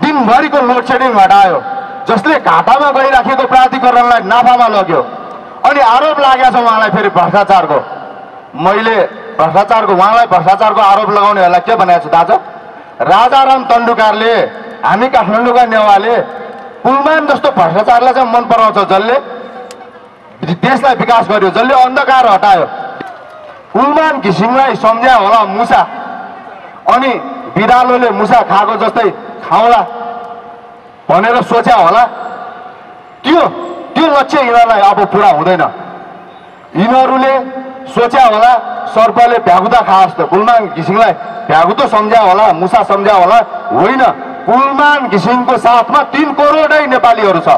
दिनभरिको load shedding हटायो, जसले घाटामा गइराखेको प्राधिकरणलाई नाफामा लग्यो। अनि आरोप लागेको छ उहाँलाई फेरि भ्रष्टाचारको। मैले उहाँलाई भ्रष्टाचारको आरोप लगाउनेहरूलाई के भनेको छु थाहा छ? राजाराम तन्डुकारले, हामी काठमाडौँका नेवारले पुलमान जस्तो भ्रष्टाचारलाई चाहिँ मन पराउँछ, जसले देशलाई विकास गर्यो, जसले अन्धकार हटायो। पुलमान घिसिङलाई सम्झ्या होला मुसा, अनि बिरालोले मुसा खाएको जस्तै खाउला भनेर सोच्या होला। त्यो लक्ष्य यिनीहरूलाई अब पुरा हुँदैन। यिनीहरूले सोच्या होला सर्पले भ्यागुता खा जस्तो, पुलमान घिसिङलाई भ्यागुतो सम्झ्या होला, मुसा सम्झ्या होला। होइन, पुलमान घिसिङको साथमा 3 करोडै नेपालीहरू छ।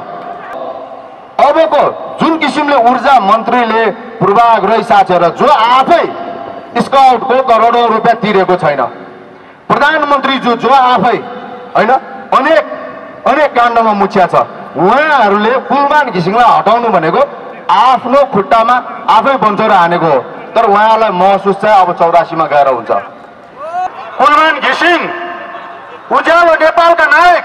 अबको जुन किसिमले ऊर्जा मन्त्रीले पूर्वाग्रही साचेर, जो आफै स्काउटको करोडौं रुपियाँ तिरेको छैन, प्रधानमन्त्री जो आफै होइन अनेक काण्डमा मुछिया छ, उहाँहरूले पुलमान घिसिङलाई हटाउनु भनेको आफ्नो खुट्टामा आफै बन्चोर हानेको हो। तर उहाँलाई महसुस चाहिँ अब 84 मा गएर हुन्छ। पुलमान घिसिङ उज्यालो नेपालका नायक,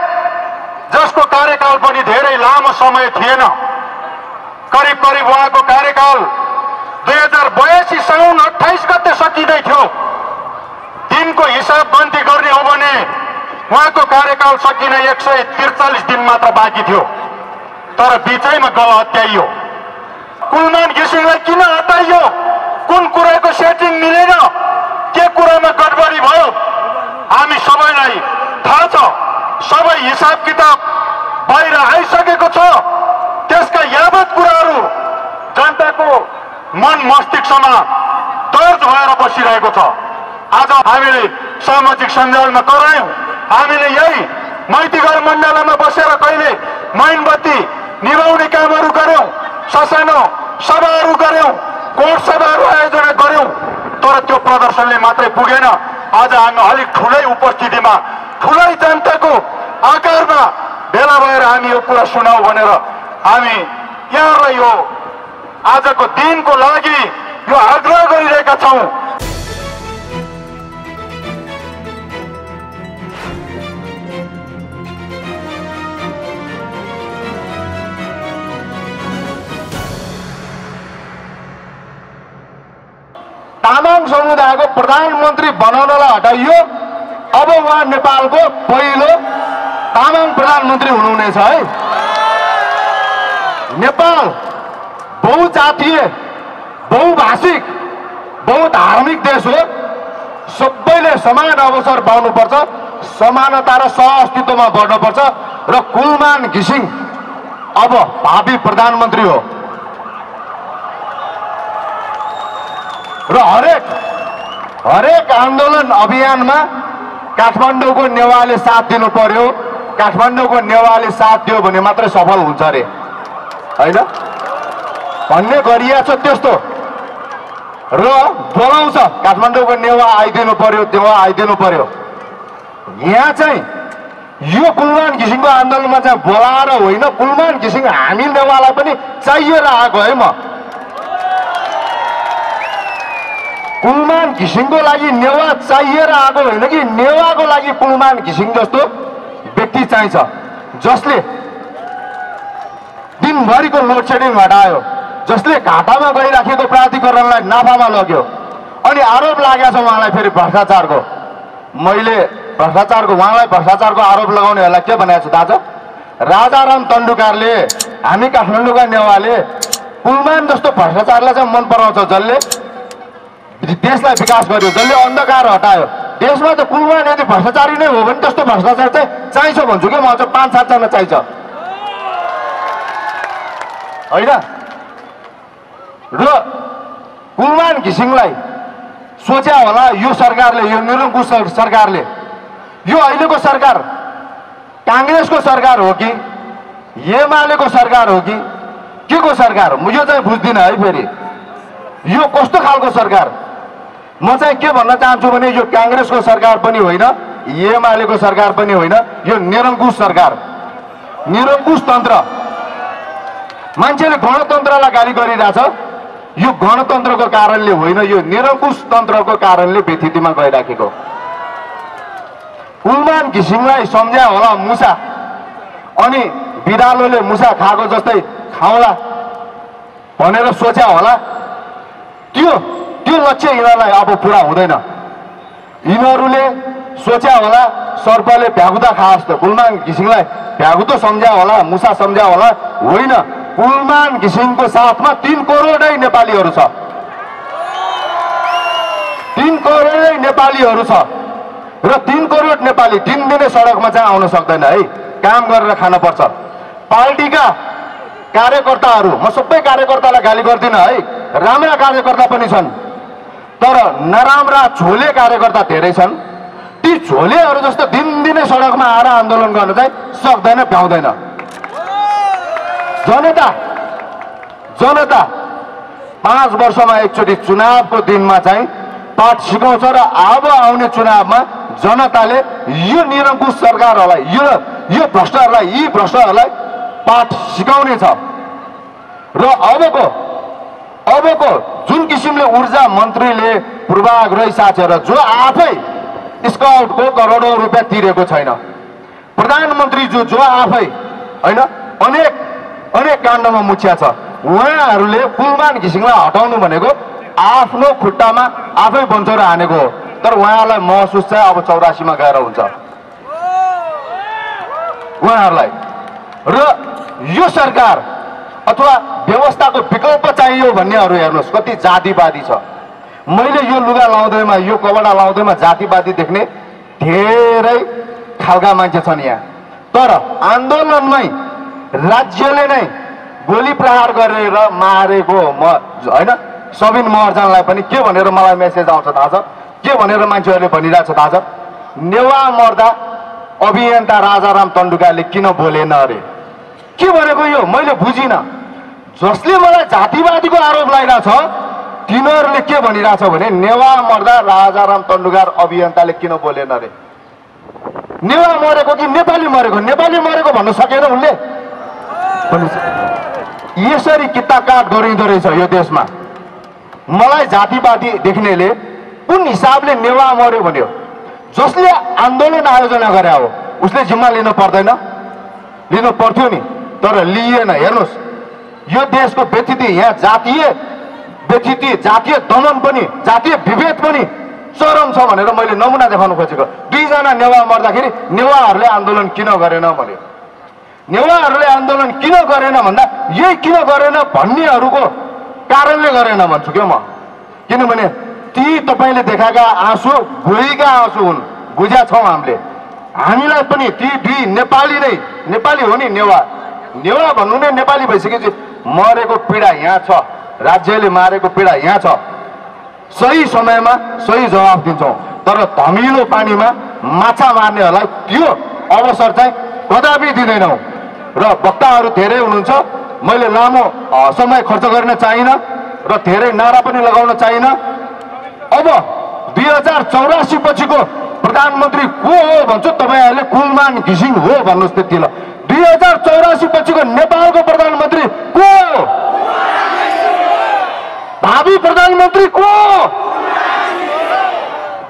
जसको कार्यकाल पनि धेरै लामो समय थिएन। करिब उहाँको कार्यकाल 2082 साउन 28 गते सकिँदै थियो। दिनको हिसाब बन्दी गर्ने हो भने उहाँको कार्यकाल सकिन 143 दिन मात्र बाँकी थियो। तर बिचैमा गल हत्याइयो। पुलमान घिसिङलाई किन हटाइयो? कुन कुराको सेटिङ मिलेन? के कुरामा गडबडी भयो? हामी सबैलाई थाहा छ। सबै हिसाब किताब बाहिर आइसकेको छ। त्यसका यावत कुराहरू जनताको मन मस्तिष्कमा दर्ज भएर बसिरहेको छ। आज हामीले सामाजिक सञ्जालमा करायौं। हामीले यही मैतीघर मण्डलमा बसेर कहिले मैनबत्ती निभाउने कामहरू गर्यौं, ससानो सभाहरू गर्यौं, कोट सभाहरू आयोजना गर्यौं। तर त्यो प्रदर्शनले मात्रै पुगेन। आज हामी अलिक ठुलै उपस्थितिमा, ठुलै जनताको आकारमा भेला भएर हामी यो कुरा सुनाऊ भनेर हामी यहाँलाई यो आजको दिनको लागि यो आग्रह गरिरहेका छौं। तामाङ समुदायको प्रधानमन्त्री बनाउनलाई हटाइयो। अब उहाँ नेपालको पहिलो तामाङ प्रधानमन्त्री हुनुहुनेछ है। नेपाल बहुजातीय, बहुभाषिक, बहुधार्मिक देश हो। सबैले समान अवसर पाउनुपर्छ, समानता र सहअस्तित्वमा बढ्नुपर्छ। र कुलमान घिसिङ अब भावी प्रधानमन्त्री हो। र हरेक आन्दोलन अभियानमा काठमाडौँको नेवारले साथ दिनु पर्यो। काठमाडौँको नेवारले साथ दियो भने मात्रै सफल हुन्छ अरे, होइन भन्ने गरिया छ त्यस्तो। र बोलाउँछ काठमाडौँको नेवा आइदिनु पर्यो, नेवा आइदिनु पर्यो। यहाँ चाहिँ यो कुलमान घिसिङको आन्दोलनमा चाहिँ बोलाएर होइन, कुलमान घिसिङ हामी नेवारलाई पनि चाहिएर आएको है। म कुलमान घिसिङको लागि नेवा चाहिएर आएको होइन कि नेवाको लागि कुलमान घिसिङ जस्तो व्यक्ति चाहिन्छ, जसले दिनभरिको लोड सेडिङ हटायो, जसले घाटामा गइराखेको प्राधिकरणलाई नाफामा लग्यो। अनि आरोप लागेको छ उहाँलाई फेरि भ्रष्टाचारको। मैले उहाँलाई भ्रष्टाचारको आरोप लगाउनेहरूलाई के भनेको छु थाहा छ? राजाराम तन्डुकारले, हामी काठमाडौँका नेवारले पुलमान जस्तो भ्रष्टाचारलाई चाहिँ मन पराउँछ, जसले देशलाई विकास गर्यो, जसले अन्धकार हटायो। देशमा त पुलमान यदि भ्रष्टाचारी नै हो भने त्यस्तो भ्रष्टाचार चाहिँ चाहिन्छ भन्छु कि म। चाहिँ 5-7 जना चाहिन्छ होइन। र कुलमान घिसिङलाई सोच्या होला यो सरकारले, यो निरङ्कुश सरकारले, यो अहिलेको सरकार काङ्ग्रेसको सरकार हो कि एमालेको सरकार हो कि के को सरकार, यो चाहिँ बुझ्दिनँ है। फेरि यो कस्तो खालको सरकार? म चाहिँ के भन्न चाहन्छु भने यो कांग्रेसको सरकार पनि होइन, एमालेको सरकार पनि होइन, यो निरङ्कुश सरकार, निरङ्कुश तन्त्र। मान्छेले गणतन्त्रलाई गाली गरिरहेछ, यो गणतन्त्रको कारणले होइन, यो निरङ्कुश तन्त्रको कारणले बेथितिमा गइराखेको। कुलमान घिसिङलाई सम्झ्या होला मुसा, अनि बिरालोले मुसा खाएको जस्तै खाउला भनेर सोच्या होला। त्यो लक्ष्य यिनीहरूलाई अब पुरा हुँदैन। यिनीहरूले सोच्या होला सर्पले भ्यागुता खा जस्तो, कुलमान घिसिङलाई भ्यागुतो सम्झ्या होला, मुसा सम्झ्या होला। होइन, कुलमान घिसिङको साथमा 3 करोडै नेपालीहरू छ, 3 करोडै नेपालीहरू छ। र 3 करोड नेपाली 3 दिने सडकमा चाहिँ आउन सक्दैन है, काम गरेर खानुपर्छ। पार्टीका कार्यकर्ताहरू, म सबै कार्यकर्तालाई गाली गर्दिनँ है, राम्रा कार्यकर्ता पनि छन्, तर नराम्रा झोले कार्यकर्ता धेरै छन्। ती झोलेहरू जस्तो दिनदिनै सडकमा आएर आन्दोलन गर्न चाहिँ सक्दैन, भ्याउँदैन। जनता 5 वर्षमा एकचोटि चुनावको दिनमा चाहिँ पाठ सिकाउँछ र अब आउने चुनावमा जनताले यो निरङ्कुश सरकारहरूलाई, यो भ्रष्टहरूलाई, यी भ्रष्टहरूलाई पाठ सिकाउने छ। र अबको जुन किसिमले ऊर्जा मन्त्रीले पूर्वाग्रही साचेर, जो आफै स्काउटको करोडौं रुपियाँ तिरेको छैन, प्रधानमन्त्री जो आफै होइन अनेक काण्डमा मुछिया छ, उहाँहरूले कुलमान घिसिङलाई हटाउनु भनेको आफ्नो खुट्टामा आफै बन्चौरा हानेको हो। तर उहाँहरूलाई महसुस चाहिँ अब 84 मा गएर हुन्छ उहाँहरूलाई। र यो सरकार अथवा व्यवस्थाको विकल्प चाहियो भन्नेहरू हेर्नुहोस् कति जातिवादी छ। मैले यो लुगा लाउँदैमा, यो कपडा लाउँदैमा जातिवादी देख्ने धेरै खालका मान्छे छन् यहाँ। तर आन्दोलनमै राज्यले नै गोली प्रहार गरेर मारेको होइन सबिन महर्जनलाई पनि के भनेर मलाई मेसेज आउँछ थाहा छ? के भनेर मान्छेहरूले भनिरहेको छ थाहा छ? नेवा मर्दा अभियन्ता राजाराम तन्डुकाले किन बोलेन अरे? के भनेको यो मैले बुझिनँ। जसले मलाई जातिवादीको आरोप लगाइरहेछ तिनीहरूले के भनिरहेछ भने नेवा मर्दा राजाराम तन्डुकार अभियन्ताले किन बोलेन अरे? नेवा मरेको कि नेपाली मरेको? नेपाली मरेको भन्न सकेन उनले? यसरी किता काट गरिँदो रहेछ यो देशमा। मलाई जातिवादी देख्नेले कुन हिसाबले नेवा मर्यो भन्यो? जसले आन्दोलन आयोजना गरे हो उसले जिम्मा लिनु पर्दैन? लिनु पर्थ्यो नि, तर लिएन। हेर्नुहोस् यो देशको व्यथिति, यहाँ जातीय व्यथिति, जातीय दमन पनि, जातीय विभेद पनि चरम छ भनेर मैले नमुना देखाउन खोजेको। 2 जना नेवा मर्दाखेरि नेवाहरूले आन्दोलन किन गरेन भन्यो। नेवाहरूले आन्दोलन किन गरेन भन्दा यही किन गरेन भन्नेहरूको कारणले गरेन भन्छु क्या म। किनभने ती तपाईले देखाएका आँसु गोहीका आँसु हुन्, बुझ्या छौँ हामीले। हामीलाई पनि ती 2 नेपाली नै, नेपाली हो नि नेवा भन्नु नै नेपाली भइसकेपछि मरेको पीडा यहाँ छ, राज्यले मारेको पीडा यहाँ छ। सही समयमा सही जवाफ दिन्छौँ, तर धमिलो पानीमा माछा मार्नेहरूलाई त्यो अवसर चाहिँ कदापि दिँदैनौँ। र वक्ताहरू धेरै हुनुहुन्छ, मैले लामो समय खर्च गर्न चाहिनँ र धेरै नारा पनि लगाउन चाहिनँ। अब 2084 पछिको प्रधानमन्त्री को हो भन्छु, तपाईँहरूले कुलमान घिसिङ हो भन्नुहोस् त्यति ल। 2084 पछिको नेपालको प्रधानमन्त्री को हो? भावी प्रधानमन्त्री को?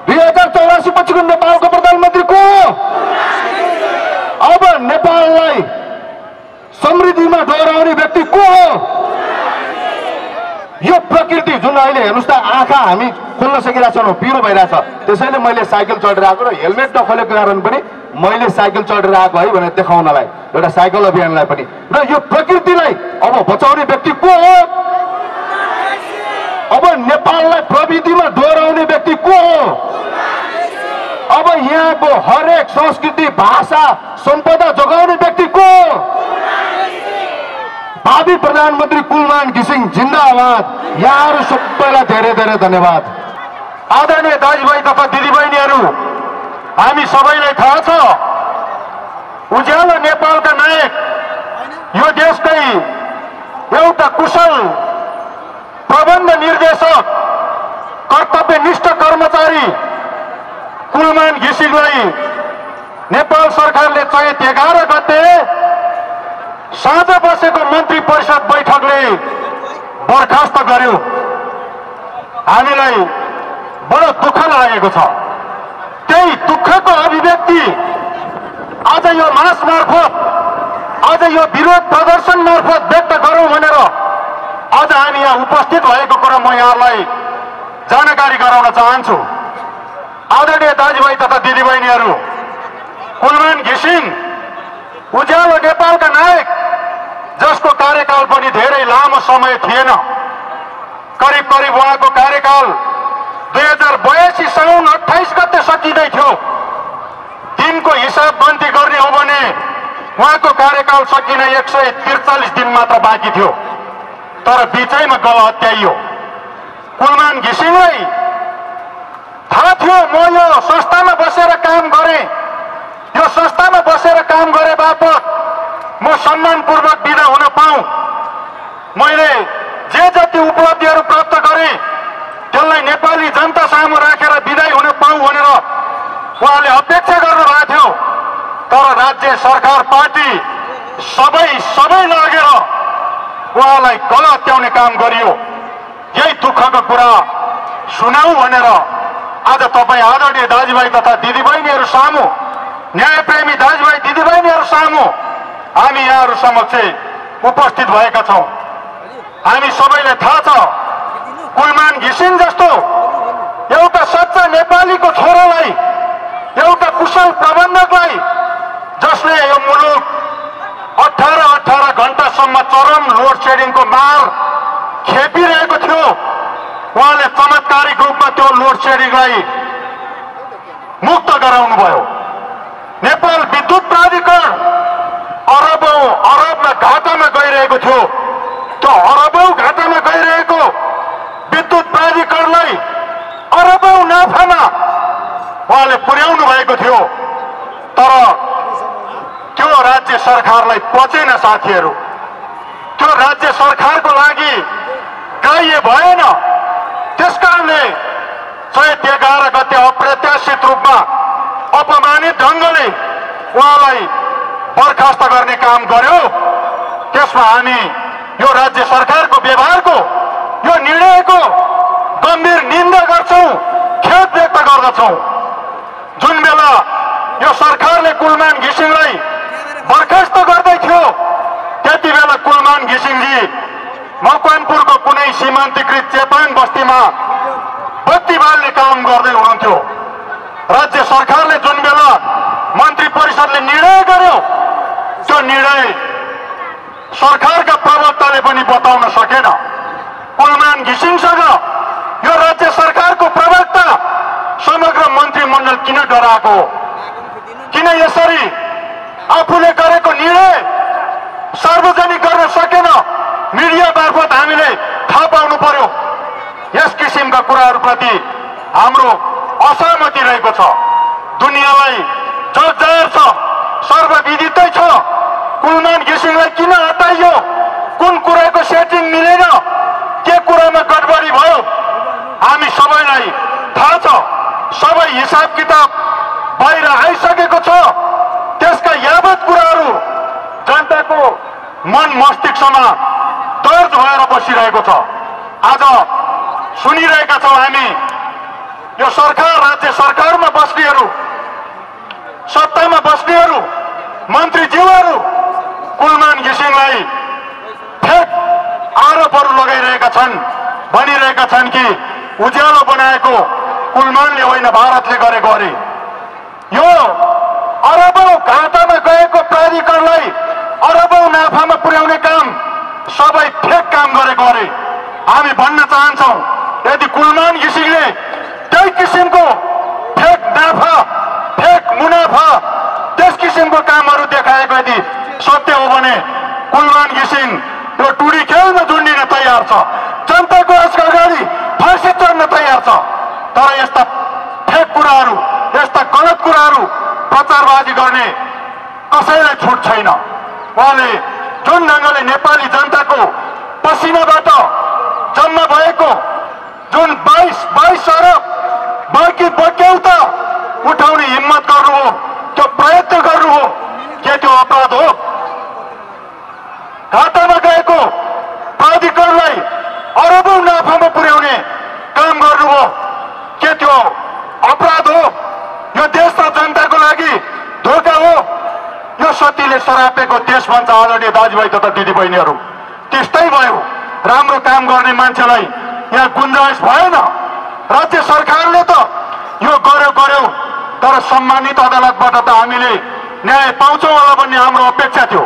2084 पछिको नेपालको प्रधानमन्त्री को? अब नेपाललाई समृद्धिमा डोराउने व्यक्ति को हो? यो प्रकृति जुन अहिले हेर्नुहोस् त, आँखा हामी खोल्न सकिरहेको छैनौँ, पिरो भइरहेछ। त्यसैले मैले साइकल चढेर आएको र हेलमेट नखोलेको कारण पनि मैले साइकल चढेर आएको है भनेर देखाउनलाई, एउटा साइकल अभियानलाई पनि। र यो प्रकृतिलाई अब बचाउने व्यक्ति को हो? अब नेपाललाई प्रविधिमा डोराउने व्यक्ति को हो? अब यहाँको हरेक संस्कृति, भाषा, सम्पदा जोगाउने व्यक्ति को हो? भावी प्रधानमन्त्री कुलमान घिसिङ जिन्दाबाद। यहाँहरू सबैलाई धेरै धेरै धन्यवाद। आदरणीय दाजुभाइ तथा दिदीबहिनीहरू, हामी सबैलाई थाहा छ उज्यालो नेपालका नायक यो देशकै एउटा कुशल प्रबन्ध निर्देशक कर्तव्यनिष्ठ कर्मचारी कुलमान घिसिङलाई नेपाल सरकारले चैत 11 गते साँझ बसेको मन्त्री परिषद बैठकले बर्खास्त गर्यो। हामीलाई बडो दुःख लागेको छ। त्यही दुःखको अभिव्यक्ति आज यो मास मार्फत, आज यो विरोध प्रदर्शन मार्फत व्यक्त गरौँ भनेर आज हामी यहाँ उपस्थित भएको कुरा म यहाँलाई जानकारी गराउन चाहन्छु। आदरणीय दाजुभाइ तथा दिदीबहिनीहरू, कुलमान घिसिङ उज्यालो नेपालका नायक, जसको कार्यकाल पनि धेरै लामो समय थिएन। करिब करिब उहाँको कार्यकाल 2082 साउन 28 गते सकिँदै थियो। दिनको हिसाब गन्ती गर्ने हो भने उहाँको कार्यकाल सकिन 143 दिन मात्र बाँकी थियो। तर बिचैमा गल हत्याइयो। कुलमान घिसिङलाई थाहा थियो म यो संस्थामा बसेर काम गरेँ, यो संस्थामा बसेर काम गरे बापत म सम्मानपूर्वक बिदा हुन पाऊँ, मैले जे जति उपलब्धिहरू प्राप्त गरेँ त्यसलाई नेपाली जनता सामु राखेर बिदाई हुन पाऊँ भनेर उहाँले अपेक्षा गर्नुभएको थियो। तर राज्य सरकार पार्टी सबै लगेर उहाँलाई गल हत्याउने काम गरियो। यही दुःखको कुरा सुनाऊ भनेर आज तपाईँ आदरणीय दाजुभाइ तथा दिदीबहिनीहरू सामु, न्यायप्रेमी दाजुभाइ दिदीबहिनीहरू सामु हामी यहाँहरू समक्ष उपस्थित भएका छौँ। हामी सबैलाई थाहा छ, कुलमान घिसिङ जस्तो एउटा सच्चा नेपालीको छोरालाई, एउटा कुशल प्रबन्धकलाई, जसले यो मुलुक 18 घण्टासम्म चरम लोड सेडिङको मार खेपिरहेको थियो, उहाँले चमत्कारिक रूपमा त्यो लोड सेडिङलाई मुक्त गराउनु भयो। नेपाल विद्युत प्राधिकरण अरबौं घाटामा गइरहेको थियो। त्यो अरबौं घाटामा गइरहेको विद्युत प्राधिकरणलाई अरबौं नाफामा उहाँले पुर्याउनु भएको थियो। तर त्यो राज्य सरकारलाई पचेन साथीहरू। त्यो राज्य सरकारको लागि ग्राह्य भएन। त्यसकारणले चैत 11 गते अप्रत्याशित रूपमा अपमानित ढङ्गले उहाँलाई बर्खास्त गर्ने काम गर्यो। त्यसमा हामी यो राज्य सरकारको व्यवहारको, यो निर्णयको गम्भीर निन्दा गर्छौँ, खेद व्यक्त गर्दछौँ। जुन बेला यो सरकारले कुलमान घिसिङलाई बर्खास्त गर्दै थियो त्यति बेला कुलमान घिसिङजी मकवानपुरको कुनै सीमान्तकृत चेपाङ बस्तीमा बत्ती बाल्ने काम गर्दै हुनुहुन्थ्यो। राज्य सरकारले जुन बेला मन्त्री परिषदले निर्णय गर्यो त्यो निर्णय सरकारका प्रवक्ताले पनि बताउन सकेन। कुलमान घिसिङसँग यो राज्य सरकारको प्रवक्ता समग्र मन्त्रीमण्डल किन डराएको, किन यसरी आफूले गरेको निर्णय सार्वजनिक गर्न सकेन, मिडिया मार्फत हामीले थाहा पाउनु पर्यो। यस किसिमका कुराहरूप्रति हाम्रो असहमति रहेको छ। दुनियाँलाई जगजाहेर छ, सर्वविदितै छ कुलमान घिसिङलाई किन हटाइयो, कुन कुराको सेटिङ मिलेन, के कुरामा गडबडी भयो, हामी सबैलाई थाहा छ। सबै हिसाब किताब बाहिर आइसकेको छ। त्यसका यावत कुराहरू जनताको मन मस्तिष्कमा दर्ज भएर बसिरहेको छ। आज सुनिरहेका छौँ हामी, यो सरकार, राज्य सरकारमा बस्नेहरू, सत्तामा बस्नेहरू, मन्त्रीज्यूहरू कुलमान घिसिङलाई फेक आरोपहरू लगाइरहेका छन्। भनिरहेका छन् कि उज्यालो बनाएको कुलमानले होइन, भारतले गरेको अरे। यो अरबौं घाटामा गएको प्राधिकरणलाई अरबौं नाफामा पुर्याउने काम सबै फेक काम गरेको अरे। हामी भन्न चाहन्छौँ, यदि कुलमान घिसिङले त्यही किसिमको फेक नाफा, फेक मुनाफा, त्यस किसिमको कामहरू देखाएको यदि सत्य हो भने कुलमान घिसिङ यो टुडी खेलमा जुन्डिन तयार छ, जनताको अगाडि फाँसी चढ्न तयार छ। तर यस्ता फेक कुराहरू, यस्ता गलत कुराहरू प्रचारबाजी गर्ने कसैलाई छुट छैन। उहाँले जुन ढङ्गले नेपाली जनताको पसिनाबाट जम्मा भएको जुन 22 अरब बाँकी बक्यौ त उठाउने हिम्मत गर्नु हो, त्यो प्रयत्न गर्नु हो, के त्यो अपराध हो? घाटामा गएको प्राधिकरणलाई अरबौं नाफामा पुर्याउने काम गर्नुभयो, के त्यो अपराध हो? यो देश र जनताको लागि धोका हो? यो सतीले सरापेको देश भन्छ आदरणीय दाजुभाइ तथा दिदीबहिनीहरू। त्यस्तै भयो। राम्रो काम गर्ने मान्छेलाई यहाँ गुन्जाइस भएन। राज्य सरकारले त यो गर्यो, तर सम्मानित अदालतबाट त हामीले न्याय पाउँछौँ होला भन्ने हाम्रो अपेक्षा थियो,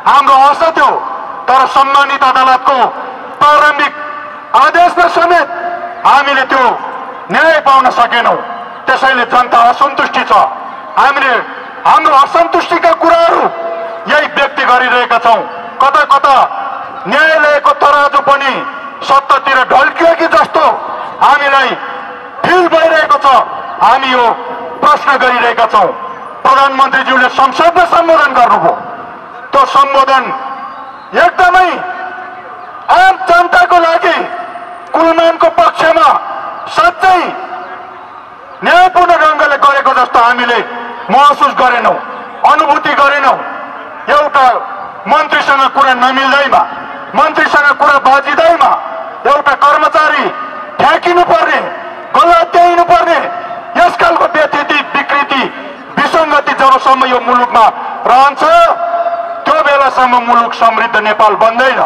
हाम्रो आशा थियो। तर सम्मानित अदालतको प्रारम्भिक आदेशमा समेत हामीले त्यो न्याय पाउन सकेनौँ। त्यसैले जनता असन्तुष्टि छ। हामीले हाम्रो असन्तुष्टिका कुराहरू यही व्यक्त गरिरहेका छौँ। कता कता न्यायालयको तराजु पनि सत्तातिर ढल्कियो कि जस्तो हामीलाई फिल भइरहेको छ। हामी यो प्रश्न गरिरहेका छौँ। प्रधानमन्त्रीज्यूले संसदमा सम्बोधन गर्नुभयो, त्यो सम्बोधन एकदमै आम जनताको लागि कुलमानको पक्षमा साँच्चै न्यायपूर्ण ढङ्गले गरेको जस्तो हामीले महसुस गरेनौँ, अनुभूति गरेनौँ। एउटा मन्त्रीसँग कुरा नमिल्दैमा, मन्त्रीसँग कुरा बाजिँदैमा एउटा कर्मचारी ठ्याकिनु पर्ने, गलत्याइनु पर्ने, यस खालको व्यथिति, विकृति, विसङ्गति जबसम्म यो मुलुकमा रहन्छ त्यो बेलासम्म मुलुक समृद्ध नेपाल बन्दैन,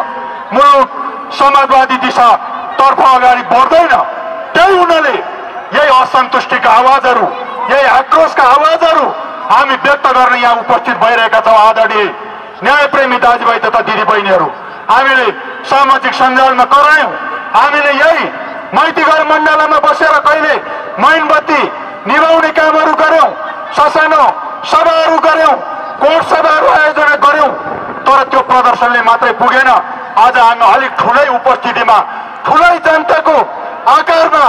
मुलुक समाजवादी दिशातर्फ अगाडि बढ्दैन। त्यही हुनाले यही असन्तुष्टिका आवाजहरू, यही आक्रोशका आवाजहरू हामी व्यक्त गर्न यहाँ उपस्थित भइरहेका छौँ। आदरणीय न्यायप्रेमी दाजुभाइ तथा दिदीबहिनीहरू, हामीले सामाजिक सञ्जालमा करायौँ। हामीले यही माइतीघर मण्डलामा बसेर कहिले मैनबत्ती निभाउने कामहरू गर्यौँ, ससानो सभाहरू गर्यौँ, कोर्ट सभाहरू आयोजना गर्यौँ। तर त्यो प्रदर्शनले मात्रै पुगेन। आज हामी अलिक ठुलै उपस्थितिमा, ठुलै जनताको आकारमा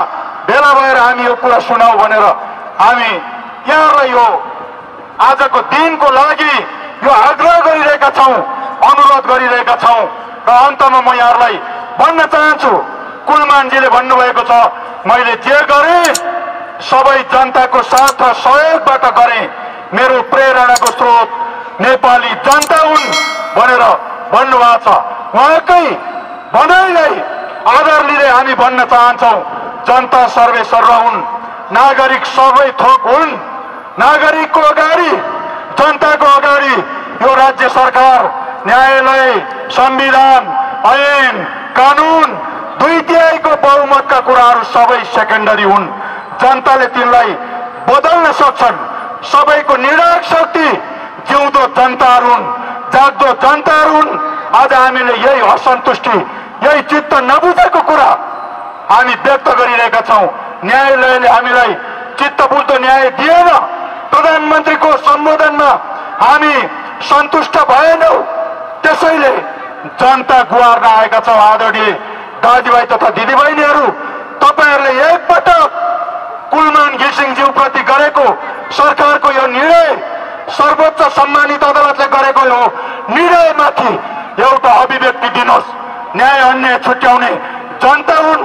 भेला भएर हामी यो कुरा सुनाऊ भनेर हामी यहाँलाई यो आजको दिनको लागि यो आग्रह गरिरहेका छौँ, अनुरोध गरिरहेका छौँ। र अन्तमा म यहाँलाई भन्न चाहन्छु, कुलमानजीले भन्नुभएको छ मैले जे गरेँ सबै जनताको साथ र सहयोगबाट गरेँ, मेरो प्रेरणाको स्रोत नेपाली जनता हुन् भनेर भन्नुभएको छ। उहाँकै भनाइलाई आधार लिँदै हामी भन्न चाहन्छौँ, जनता सर्वे सर्व हुन्, नागरिक सबै थोक हुन्। नागरिकको अगाडि, जनताको अगाडि यो राज्य सरकार, न्यायालय, संविधान, ऐन, कानुन, 2/3 बहुमतका कुराहरू सबै सेकेन्डरी हुन्। जनताले तिनलाई बदल्न सक्छन्। सबैको निर्णायक शक्ति जिउँदो जनताहरू हुन्, जाग्दो जनताहरू हुन्। आज हामीले यही असन्तुष्टि, यही चित्त नबुझेको कुरा हामी व्यक्त गरिरहेका छौँ। न्यायालयले हामीलाई चित्त बुझ्दो न्याय दिएन। प्रधानमन्त्रीको सम्बोधनमा हामी सन्तुष्ट भएनौँ। त्यसैले जनता गुहार्न आएका छौँ। आदरणीय दाजुभाइ तथा दिदीबहिनीहरू, तपाईँहरूले एकपटक कुलमान घिसिङज्यूप्रति गरेको सरकारको यो निर्णय, सर्वोच्च सम्मानित अदालतले गरेको यो निर्णयमाथि एउटा अभिव्यक्ति दिनुहोस्। न्याय अन्याय छुट्याउने जनता हुन्,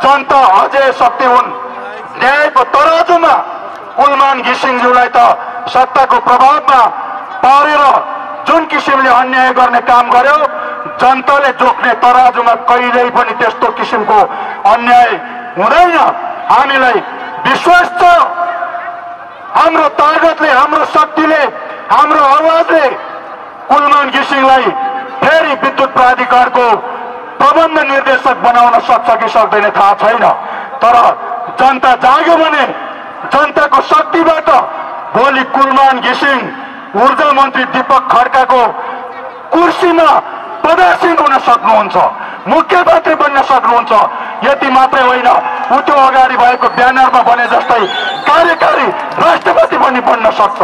जनता अझै शक्ति हुन्। न्यायको तराजुमा कुलमान घिसिङज्यूलाई त सत्ताको प्रभावमा पारेर जुन किसिमले अन्याय गर्ने काम गर्यो, जनताले जोख्ने तराजुमा कहिल्यै पनि त्यस्तो किसिमको अन्याय हुँदैन। हामीलाई विश्वास छ, हाम्रो तागतले, हाम्रो शक्तिले, हाम्रो आवाजले कुलमान घिसिङलाई फेरि विद्युत प्राधिकरणको प्रबन्ध निर्देशक बनाउन सक्छ कि सक्दैन थाहा छैन। तर जनता जाग्यो भने जनताको शक्तिबाट भोलि कुलमान घिसिङ ऊर्जा मन्त्री दीपक खड्काको कुर्सीमा पदासीन हुन सक्नुहुन्छ, मुख्यमन्त्री बन्न सक्नुहुन्छ। यति मात्रै होइन, ऊ त्यो अगाडि भएको ब्यानरमा भने जस्तै कार्यकारी राष्ट्रपति पनि बन्न सक्छ।